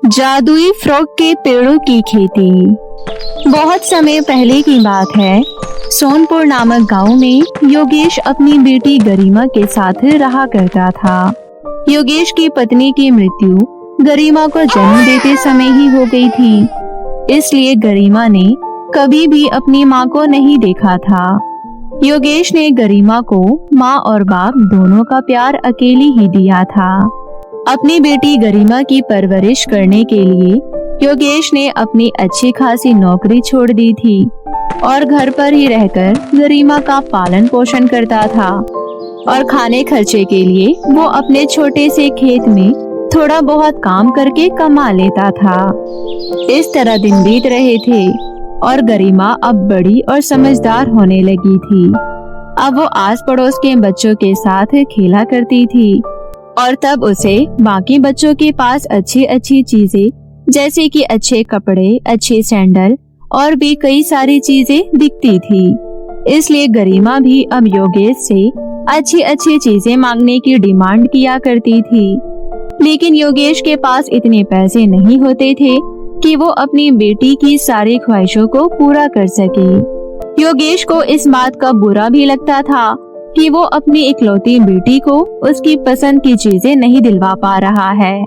जादुई फ्रॉग के पेड़ों की खेती। बहुत समय पहले की बात है। सोनपुर नामक गांव में योगेश अपनी बेटी गरिमा के साथ रहा करता था। योगेश की पत्नी की मृत्यु गरिमा को जन्म देते समय ही हो गई थी, इसलिए गरिमा ने कभी भी अपनी माँ को नहीं देखा था। योगेश ने गरिमा को माँ और बाप दोनों का प्यार अकेले ही दिया था। अपनी बेटी गरिमा की परवरिश करने के लिए योगेश ने अपनी अच्छी खासी नौकरी छोड़ दी थी और घर पर ही रहकर गरिमा का पालन पोषण करता था और खाने खर्चे के लिए वो अपने छोटे से खेत में थोड़ा बहुत काम करके कमा लेता था। इस तरह दिन बीत रहे थे और गरिमा अब बड़ी और समझदार होने लगी थी। अब वो आस पड़ोस के बच्चों के साथ खेला करती थी और तब उसे बाकी बच्चों के पास अच्छी अच्छी चीजें जैसे कि अच्छे कपड़े, अच्छे सैंडल और भी कई सारी चीजें दिखती थी। इसलिए गरिमा भी अब योगेश से अच्छी अच्छी चीजें मांगने की डिमांड किया करती थी। लेकिन योगेश के पास इतने पैसे नहीं होते थे कि वो अपनी बेटी की सारी ख्वाहिशों को पूरा कर सके। योगेश को इस बात का बुरा भी लगता था कि वो अपनी इकलौती बेटी को उसकी पसंद की चीजें नहीं दिलवा पा रहा है,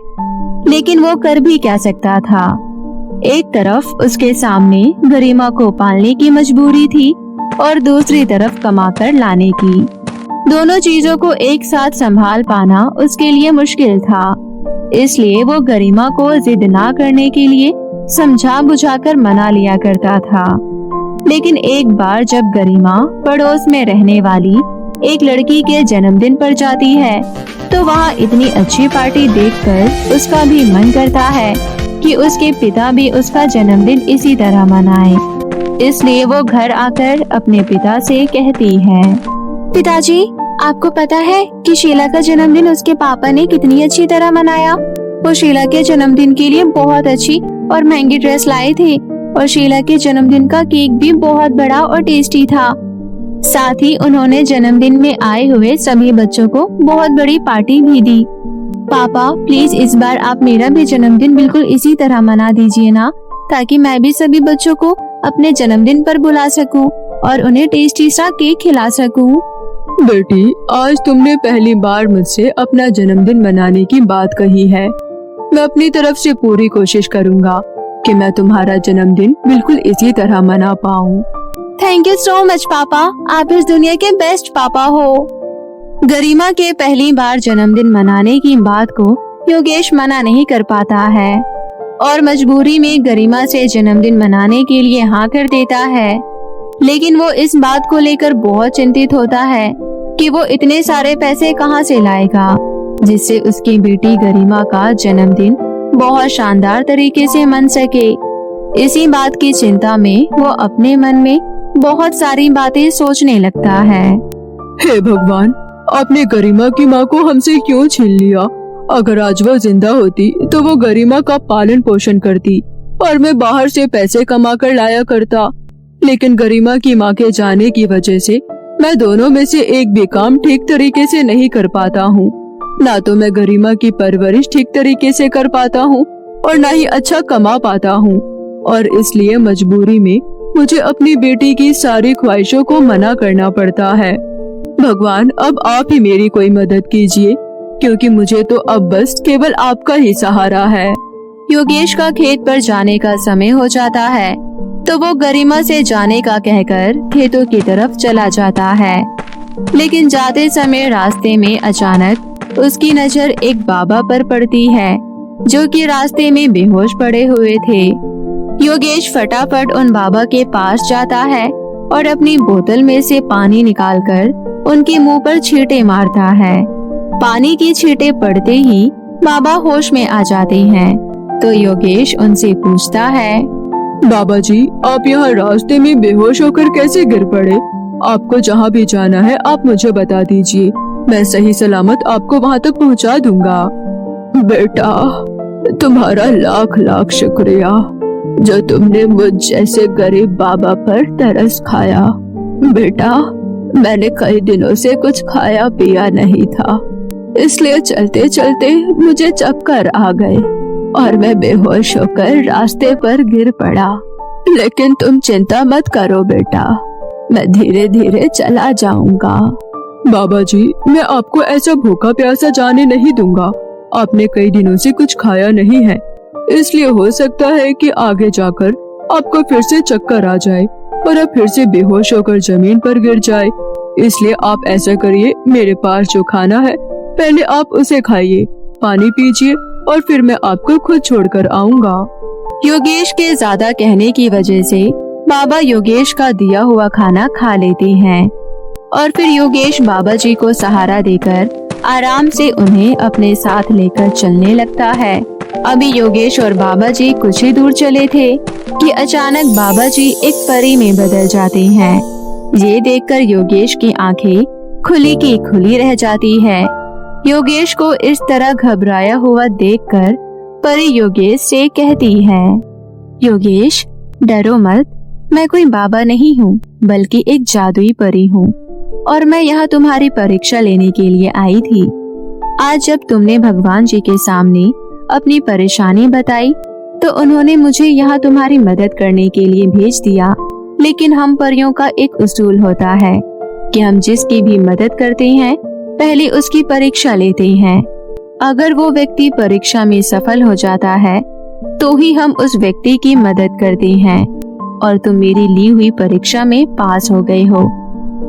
लेकिन वो कर भी क्या सकता था। एक तरफ उसके सामने गरिमा को पालने की मजबूरी थी और दूसरी तरफ कमाकर लाने की। दोनों चीजों को एक साथ संभाल पाना उसके लिए मुश्किल था। इसलिए वो गरिमा को जिद ना करने के लिए समझा बुझाकर मना लिया करता था। लेकिन एक बार जब गरिमा पड़ोस में रहने वाली एक लड़की के जन्मदिन पर जाती है तो वहाँ इतनी अच्छी पार्टी देखकर उसका भी मन करता है कि उसके पिता भी उसका जन्मदिन इसी तरह मनाए। इसलिए वो घर आकर अपने पिता से कहती है, पिताजी, आपको पता है कि शीला का जन्मदिन उसके पापा ने कितनी अच्छी तरह मनाया। वो शीला के जन्मदिन के लिए बहुत अच्छी और महंगी ड्रेस लाए थे और शीला के जन्मदिन का केक भी बहुत बड़ा और टेस्टी था। साथ ही उन्होंने जन्मदिन में आए हुए सभी बच्चों को बहुत बड़ी पार्टी भी दी। पापा, प्लीज इस बार आप मेरा भी जन्मदिन बिल्कुल इसी तरह मना दीजिए ना, ताकि मैं भी सभी बच्चों को अपने जन्मदिन पर बुला सकूं और उन्हें टेस्टी सा केक खिला सकूं। बेटी, आज तुमने पहली बार मुझसे अपना जन्मदिन मनाने की बात कही है। मैं अपनी तरफ से पूरी कोशिश करूँगा कि मैं तुम्हारा जन्मदिन बिल्कुल इसी तरह मना पाऊँ। थैंक यू सो मच पापा, आप इस दुनिया के बेस्ट पापा हो। गरिमा के पहली बार जन्मदिन मनाने की बात को योगेश मना नहीं कर पाता है और मजबूरी में गरिमा से जन्मदिन मनाने के लिए हाँ कर देता है। लेकिन वो इस बात को लेकर बहुत चिंतित होता है कि वो इतने सारे पैसे कहाँ से लाएगा जिससे उसकी बेटी गरिमा का जन्मदिन बहुत शानदार तरीके से मन सके। इसी बात की चिंता में वो अपने मन में बहुत सारी बातें सोचने लगता है। हे भगवान, आपने गरिमा की माँ को हमसे क्यों छीन लिया? अगर आज वो जिंदा होती तो वो गरिमा का पालन पोषण करती और मैं बाहर से पैसे कमा कर लाया करता। लेकिन गरिमा की माँ के जाने की वजह से मैं दोनों में से एक भी काम ठीक तरीके से नहीं कर पाता हूँ। ना तो मैं गरिमा की परवरिश ठीक तरीके से कर पाता हूँ और ना ही अच्छा कमा पाता हूँ, और इसलिए मजबूरी में मुझे अपनी बेटी की सारी ख्वाहिशों को मना करना पड़ता है। भगवान, अब आप ही मेरी कोई मदद कीजिए, क्योंकि मुझे तो अब बस केवल आपका ही सहारा है। योगेश का खेत पर जाने का समय हो जाता है तो वो गरिमा से जाने का कहकर खेतों की तरफ चला जाता है। लेकिन जाते समय रास्ते में अचानक उसकी नजर एक बाबा पर पड़ती है जो कि रास्ते में बेहोश पड़े हुए थे। योगेश फटाफट उन बाबा के पास जाता है और अपनी बोतल में से पानी निकालकर उनके मुंह पर छींटे मारता है। पानी की छींटे पड़ते ही बाबा होश में आ जाते हैं। तो योगेश उनसे पूछता है, बाबा जी, आप यहाँ रास्ते में बेहोश होकर कैसे गिर पड़े? आपको जहाँ भी जाना है आप मुझे बता दीजिए, मैं सही सलामत आपको वहाँ तक पहुँचा दूंगा। बेटा, तुम्हारा लाख लाख शुक्रिया जो तुमने मुझ जैसे गरीब बाबा पर तरस खाया। बेटा, मैंने कई दिनों से कुछ खाया पिया नहीं था, इसलिए चलते चलते मुझे चक्कर आ गए। और मैं बेहोश होकर रास्ते पर गिर पड़ा। लेकिन तुम चिंता मत करो बेटा, मैं धीरे धीरे चला जाऊंगा। बाबा जी, मैं आपको ऐसा भूखा प्यासा जाने नहीं दूंगा। आपने कई दिनों से कुछ खाया नहीं है, इसलिए हो सकता है कि आगे जाकर आपको फिर से चक्कर आ जाए और आप फिर से बेहोश होकर जमीन पर गिर जाए। इसलिए आप ऐसा करिए, मेरे पास जो खाना है पहले आप उसे खाइए, पानी पीजिए और फिर मैं आपको खुद छोड़कर आऊंगा। योगेश के ज्यादा कहने की वजह से बाबा योगेश का दिया हुआ खाना खा लेते हैं और फिर योगेश बाबा जी को सहारा देकर आराम से उन्हें अपने साथ लेकर चलने लगता है। अभी योगेश और बाबा जी कुछ ही दूर चले थे कि अचानक बाबा जी एक परी में बदल जाते हैं। ये देखकर योगेश की आंखें खुली की खुली रह जाती है। योगेश को इस तरह घबराया हुआ देखकर परी योगेश से कहती है, योगेश डरो मत, मैं कोई बाबा नहीं हूँ बल्कि एक जादुई परी हूँ और मैं यहाँ तुम्हारी परीक्षा लेने के लिए आई थी। आज जब तुमने भगवान जी के सामने अपनी परेशानी बताई तो उन्होंने मुझे यहाँ तुम्हारी मदद करने के लिए भेज दिया। लेकिन हम परियों का एक उसूल होता है कि हम जिसकी भी मदद करते हैं पहले उसकी परीक्षा लेते हैं। अगर वो व्यक्ति परीक्षा में सफल हो जाता है तो ही हम उस व्यक्ति की मदद करते हैं और तुम मेरी ली हुई परीक्षा में पास हो गए हो,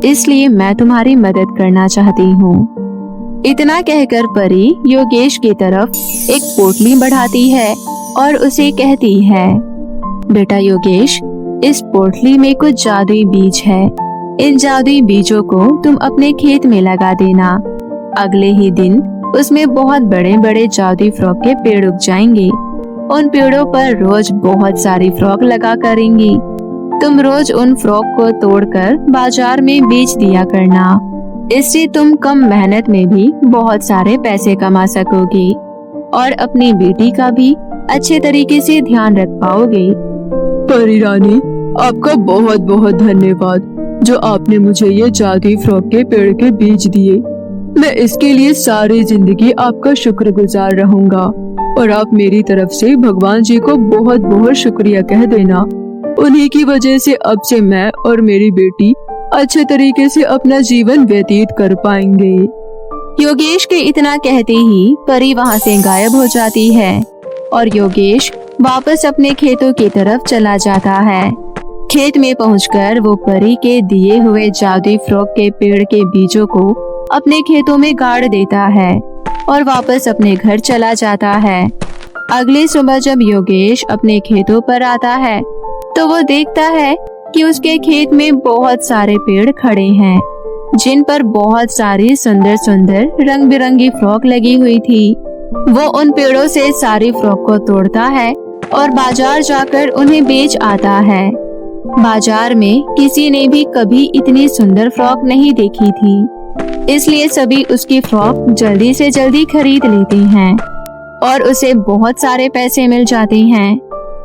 इसलिए मैं तुम्हारी मदद करना चाहती हूँ। इतना कहकर परी योगेश की तरफ एक पोटली बढ़ाती है और उसे कहती है, बेटा योगेश, इस पोटली में कुछ जादुई बीज है। इन जादुई बीजों को तुम अपने खेत में लगा देना। अगले ही दिन उसमें बहुत बड़े बड़े जादुई फ्रॉक के पेड़ उग जाएंगे। उन पेड़ों पर रोज बहुत सारी फ्रॉक लगा करेंगी। तुम रोज उन फ्रॉक को तोड़कर बाजार में बेच दिया करना। इससे तुम कम मेहनत में भी बहुत सारे पैसे कमा सकोगे और अपनी बेटी का भी अच्छे तरीके से ध्यान रख पाओगे। परी रानी, आपका बहुत बहुत धन्यवाद जो आपने मुझे ये जादुई फ्रॉक के पेड़ के बीज दिए। मैं इसके लिए सारी जिंदगी आपका शुक्रगुजार रहूंगा और आप मेरी तरफ से भगवान जी को बहुत बहुत शुक्रिया कह देना। उन्हीं की वजह से अब से मैं और मेरी बेटी अच्छे तरीके से अपना जीवन व्यतीत कर पाएंगे। योगेश के इतना कहते ही परी वहाँ से गायब हो जाती है और योगेश वापस अपने खेतों की तरफ चला जाता है। खेत में पहुंचकर वो परी के दिए हुए जादुई फ्रॉक के पेड़ के बीजों को अपने खेतों में गाड़ देता है और वापस अपने घर चला जाता है। अगली सुबह जब योगेश अपने खेतों पर आता है तो वो देखता है कि उसके खेत में बहुत सारे पेड़ खड़े हैं जिन पर बहुत सारी सुंदर सुंदर रंग बिरंगी फ्रॉक लगी हुई थी। वो उन पेड़ों से सारी फ्रॉक को तोड़ता है और बाजार जाकर उन्हें बेच आता है। बाजार में किसी ने भी कभी इतनी सुंदर फ्रॉक नहीं देखी थी, इसलिए सभी उसकी फ्रॉक जल्दी से जल्दी खरीद लेते हैं और उसे बहुत सारे पैसे मिल जाते हैं।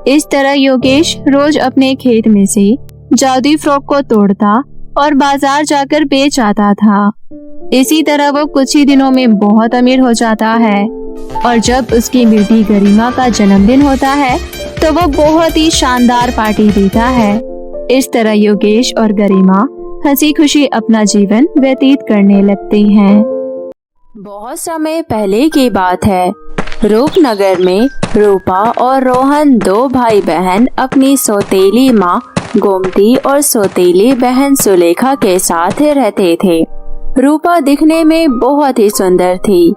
इस तरह योगेश रोज अपने खेत में से जादुई फ्रॉक को तोड़ता और बाजार जाकर बेच आता था। इसी तरह वो कुछ ही दिनों में बहुत अमीर हो जाता है और जब उसकी बेटी गरिमा का जन्मदिन होता है तो वो बहुत ही शानदार पार्टी देता है। इस तरह योगेश और गरिमा हंसी खुशी अपना जीवन व्यतीत करने लगते हैं। बहुत समय पहले की बात है। रूपनगर में रूपा और रोहन दो भाई बहन अपनी सौतेली माँ गोमती और सौतेली बहन सुलेखा के साथ रहते थे। रूपा दिखने में बहुत ही सुंदर थी,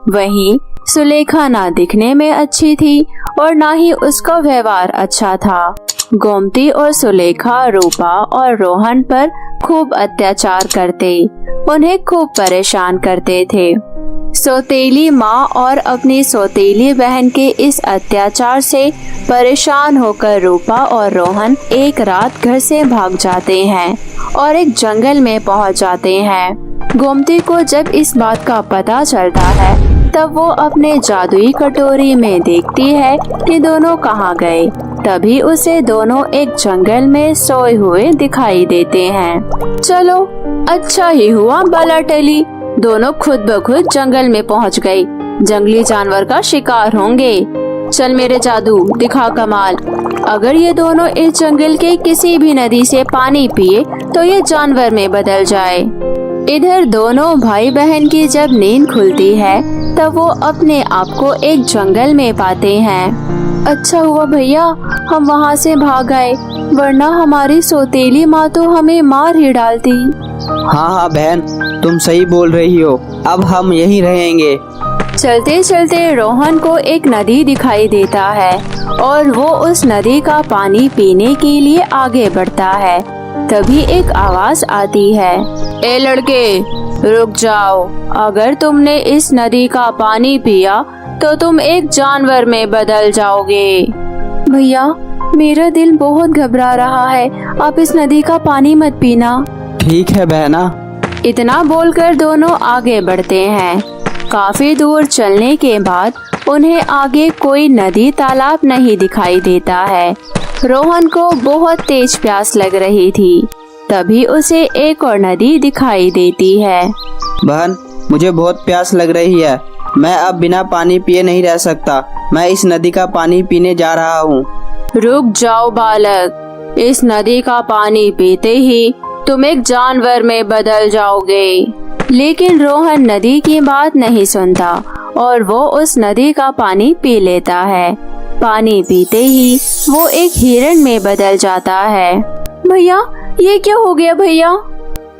वहीं सुलेखा ना दिखने में अच्छी थी और ना ही उसका व्यवहार अच्छा था। गोमती और सुलेखा रूपा और रोहन पर खूब अत्याचार करते, उन्हें खूब परेशान करते थे। सौतेली माँ और अपनी सौतेली बहन के इस अत्याचार से परेशान होकर रूपा और रोहन एक रात घर से भाग जाते हैं और एक जंगल में पहुंच जाते हैं। गोमती को जब इस बात का पता चलता है तब वो अपने जादुई कटोरी में देखती है कि दोनों कहाँ गए। तभी उसे दोनों एक जंगल में सोए हुए दिखाई देते हैं। चलो अच्छा ही हुआ बला टली, दोनों खुद ब खुद जंगल में पहुंच गई। जंगली जानवर का शिकार होंगे। चल मेरे जादू दिखा कमाल। अगर ये दोनों इस जंगल के किसी भी नदी से पानी पिए तो ये जानवर में बदल जाए। इधर दोनों भाई बहन की जब नींद खुलती है तब वो अपने आप को एक जंगल में पाते हैं। अच्छा हुआ भैया हम वहाँ से भाग आए, वरना हमारी सौतेली माँ तो हमें मार ही डालती। हाँ बहन, तुम सही बोल रही हो। अब हम यहीं रहेंगे। चलते चलते रोहन को एक नदी दिखाई देता है और वो उस नदी का पानी पीने के लिए आगे बढ़ता है। तभी एक आवाज आती है, ए लड़के रुक जाओ, अगर तुमने इस नदी का पानी पिया तो तुम एक जानवर में बदल जाओगे। भैया मेरा दिल बहुत घबरा रहा है, आप इस नदी का पानी मत पीना। ठीक है बहना। इतना बोलकर दोनों आगे बढ़ते हैं। काफी दूर चलने के बाद उन्हें आगे कोई नदी तालाब नहीं दिखाई देता है। रोहन को बहुत तेज प्यास लग रही थी। तभी उसे एक और नदी दिखाई देती है। बहन मुझे बहुत प्यास लग रही है, मैं अब बिना पानी पिए नहीं रह सकता। मैं इस नदी का पानी पीने जा रहा हूँ। रुक जाओ बालक, इस नदी का पानी पीते ही तुम एक जानवर में बदल जाओगे। लेकिन रोहन नदी की बात नहीं सुनता और वो उस नदी का पानी पी लेता है। पानी पीते ही वो एक हिरण में बदल जाता है। भैया ये क्या हो गया भैया?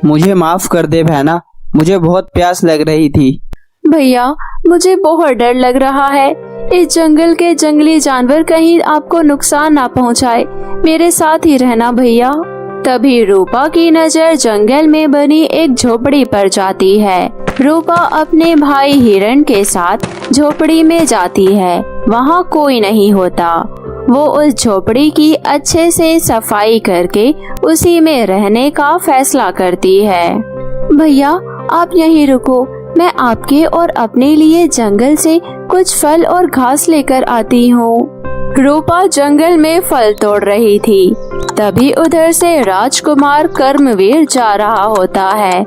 मुझे माफ कर दे बहना, मुझे बहुत प्यास लग रही थी। भैया मुझे बहुत डर लग रहा है, इस जंगल के जंगली जानवर कहीं आपको नुकसान ना पहुंचाए, मेरे साथ ही रहना भैया। तभी रूपा की नजर जंगल में बनी एक झोपड़ी पर जाती है। रूपा अपने भाई हिरण के साथ झोपड़ी में जाती है। वहाँ कोई नहीं होता। वो उस झोपड़ी की अच्छे से सफाई करके उसी में रहने का फैसला करती है। भैया आप यहीं रुको, मैं आपके और अपने लिए जंगल से कुछ फल और घास लेकर आती हूँ। रूपा जंगल में फल तोड़ रही थी। तभी उधर से राजकुमार कर्मवीर जा रहा होता है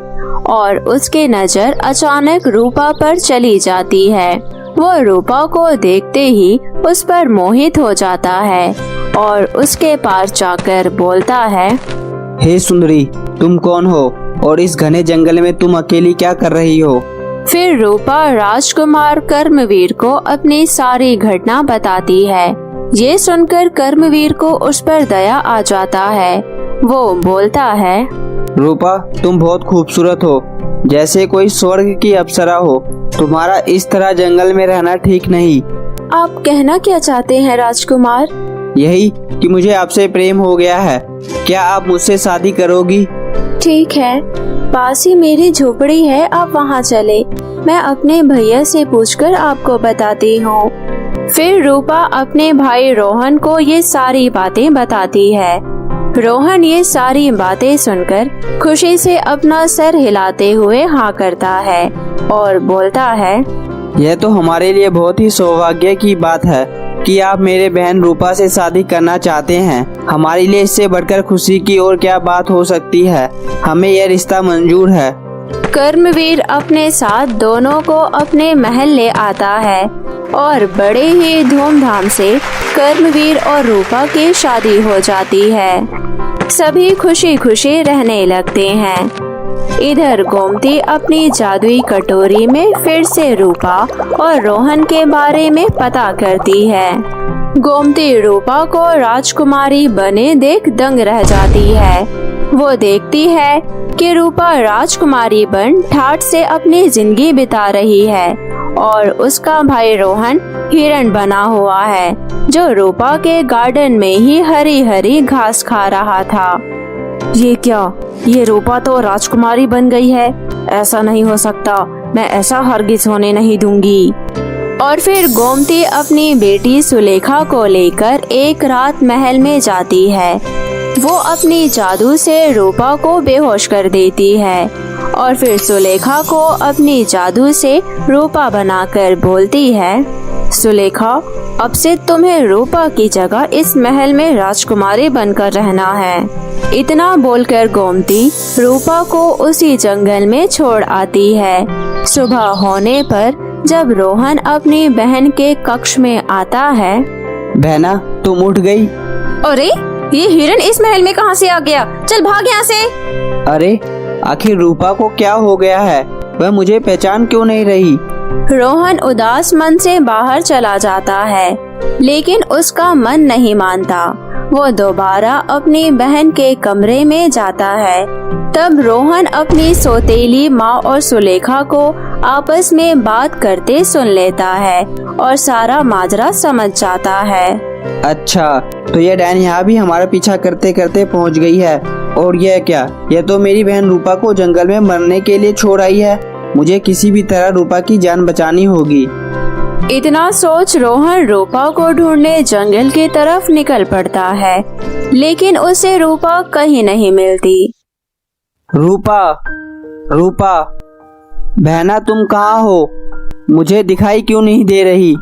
और उसके नजर अचानक रूपा पर चली जाती है। वो रूपा को देखते ही उस पर मोहित हो जाता है और उसके पास जाकर बोलता है, हे सुंदरी, तुम कौन हो और इस घने जंगल में तुम अकेली क्या कर रही हो? फिर रूपा राजकुमार कर्मवीर को अपनी सारी घटना बताती है। ये सुनकर कर्मवीर को उस पर दया आ जाता है। वो बोलता है, रूपा तुम बहुत खूबसूरत हो, जैसे कोई स्वर्ग की अप्सरा हो। तुम्हारा इस तरह जंगल में रहना ठीक नहीं। आप कहना क्या चाहते हैं राजकुमार? यही कि मुझे आपसे प्रेम हो गया है। क्या आप मुझसे शादी करोगी? ठीक है, पास ही मेरी झोपड़ी है, आप वहाँ चले, मैं अपने भैया से पूछकर आपको बताती हूँ। फिर रूपा अपने भाई रोहन को ये सारी बातें बताती है। रोहन ये सारी बातें सुनकर खुशी से अपना सर हिलाते हुए हाँ करता है और बोलता है, यह तो हमारे लिए बहुत ही सौभाग्य की बात है कि आप मेरे बहन रूपा से शादी करना चाहते हैं। हमारे लिए इससे बढ़कर खुशी की और क्या बात हो सकती है। हमें यह रिश्ता मंजूर है। कर्मवीर अपने साथ दोनों को अपने महल ले आता है और बड़े ही धूमधाम से कर्मवीर और रूपा की शादी हो जाती है। सभी खुशी खुशी रहने लगते हैं। इधर गोमती अपनी जादुई कटोरी में फिर से रूपा और रोहन के बारे में पता करती है। गोमती रूपा को राजकुमारी बने देख दंग रह जाती है। वो देखती है कि रूपा राजकुमारी बन ठाठ से अपनी जिंदगी बिता रही है और उसका भाई रोहन हिरण बना हुआ है, जो रूपा के गार्डन में ही हरी हरी घास खा रहा था। ये क्या, ये रूपा तो राजकुमारी बन गई है, ऐसा नहीं हो सकता, मैं ऐसा हरगिज होने नहीं दूंगी। और फिर गोमती अपनी बेटी सुलेखा को लेकर एक रात महल में जाती है। वो अपनी जादू से रूपा को बेहोश कर देती है और फिर सुलेखा को अपनी जादू से रूपा बनाकर बोलती है, सुलेखा अब से तुम्हें रूपा की जगह इस महल में राजकुमारी बनकर रहना है। इतना बोलकर गोमती रूपा को उसी जंगल में छोड़ आती है। सुबह होने पर जब रोहन अपनी बहन के कक्ष में आता है। बहना, तुम उठ गई? अरे, ये हिरन इस महल में कहाँ से आ गया? चल भाग यहाँ से। अरे, आखिर रूपा को क्या हो गया है? वह मुझे पहचान क्यों नहीं रही? रोहन उदास मन से बाहर चला जाता है, लेकिन उसका मन नहीं मानता। वो दोबारा अपनी बहन के कमरे में जाता है। तब रोहन अपनी सौतेली माँ और सुलेखा को आपस में बात करते सुन लेता है और सारा माजरा समझ जाता है। अच्छा, तो यह डैन यहाँ भी हमारा पीछा करते करते पहुँच गई है। और यह क्या? यह तो मेरी बहन रूपा को जंगल में मरने के लिए छोड़ आई है। मुझे किसी भी तरह रूपा की जान बचानी होगी। इतना सोच रोहन रूपा को ढूंढने जंगल की तरफ निकल पड़ता है, लेकिन उसे रूपा कहीं नहीं मिलती। रूपा, रूपा, बहना तुम कहाँ हो? मुझे दिखाई क्यों नहीं दे रही?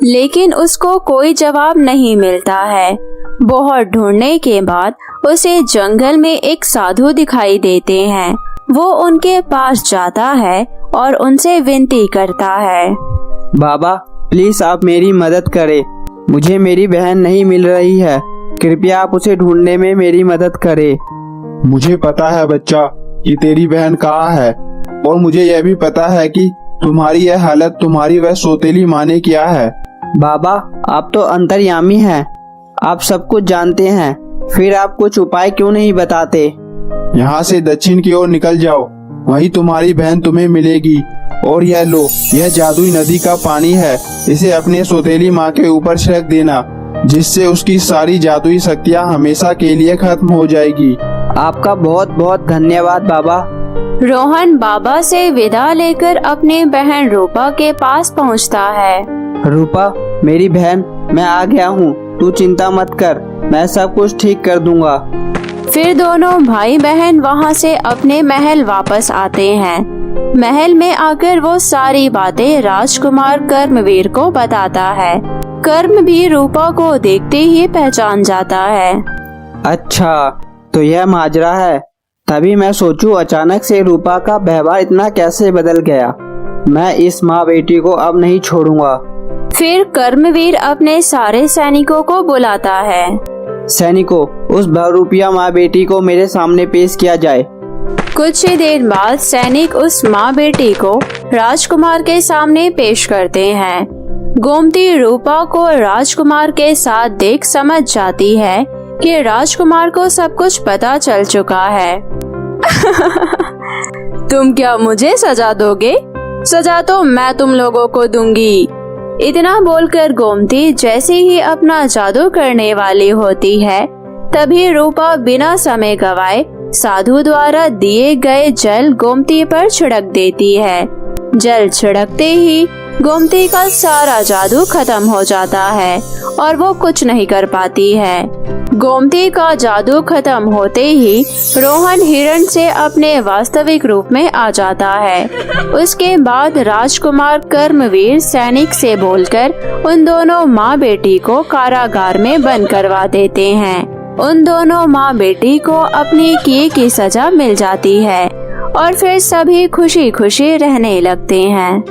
लेकिन उसको कोई जवाब नहीं मिलता है। बहुत ढूंढने के बाद उसे जंगल में एक साधु दिखाई देते हैं। वो उनके पास जाता है और उनसे विनती करता है। बाबा, प्लीज आप मेरी मदद करें। मुझे मेरी बहन नहीं मिल रही है। कृपया आप उसे ढूंढने में मेरी मदद करें। मुझे पता है बच्चा कि तेरी बहन कहाँ है, और मुझे यह भी पता है कि तुम्हारी यह हालत तुम्हारी वह सौतेली माँ ने किया है। बाबा, आप तो अंतर्यामी हैं। आप सब कुछ जानते हैं, फिर आप कुछ उपाय क्यों नहीं बताते? यहाँ से दक्षिण की ओर निकल जाओ, वहीं तुम्हारी बहन तुम्हें मिलेगी। और यह लो, यह जादुई नदी का पानी है। इसे अपने सौतेली माँ के ऊपर छिड़क देना, जिससे उसकी सारी जादुई शक्तियाँ हमेशा के लिए खत्म हो जाएगी। आपका बहुत बहुत धन्यवाद बाबा। रोहन बाबा से विदा लेकर अपनी बहन रूपा के पास पहुंचता है। रूपा, मेरी बहन, मैं आ गया हूँ। तू चिंता मत कर, मैं सब कुछ ठीक कर दूंगा। फिर दोनों भाई बहन वहां से अपने महल वापस आते हैं। महल में आकर वो सारी बातें राजकुमार कर्मवीर को बताता है। कर्म भी रूपा को देखते ही पहचान जाता है। अच्छा, तो यह माजरा है। तभी मैं सोचूं अचानक से रूपा का व्यवहार इतना कैसे बदल गया। मैं इस माँ बेटी को अब नहीं छोड़ूंगा। फिर कर्मवीर अपने सारे सैनिकों को बुलाता है। सैनिकों, उस बहुरूपिया माँ बेटी को मेरे सामने पेश किया जाए। कुछ ही देर बाद सैनिक उस माँ बेटी को राजकुमार के सामने पेश करते हैं। गोमती रूपा को राजकुमार के साथ देख समझ जाती है कि राजकुमार को सब कुछ पता चल चुका है। तुम क्या मुझे सजा दोगे? सजा तो मैं तुम लोगों को दूंगी। इतना बोलकर गोमती जैसे ही अपना जादू करने वाली होती है, तभी रूपा बिना समय गवाए साधु द्वारा दिए गए जल गोमती पर छिड़क देती है। जल छिड़कते ही गोमती का सारा जादू खत्म हो जाता है और वो कुछ नहीं कर पाती है। गोमती का जादू खत्म होते ही रोहन हिरण से अपने वास्तविक रूप में आ जाता है। उसके बाद राजकुमार कर्मवीर सैनिक से बोलकर उन दोनों माँ बेटी को कारागार में बंद करवा देते हैं। उन दोनों माँ बेटी को अपनी किए की सजा मिल जाती है और फिर सभी खुशी खुशी रहने लगते हैं।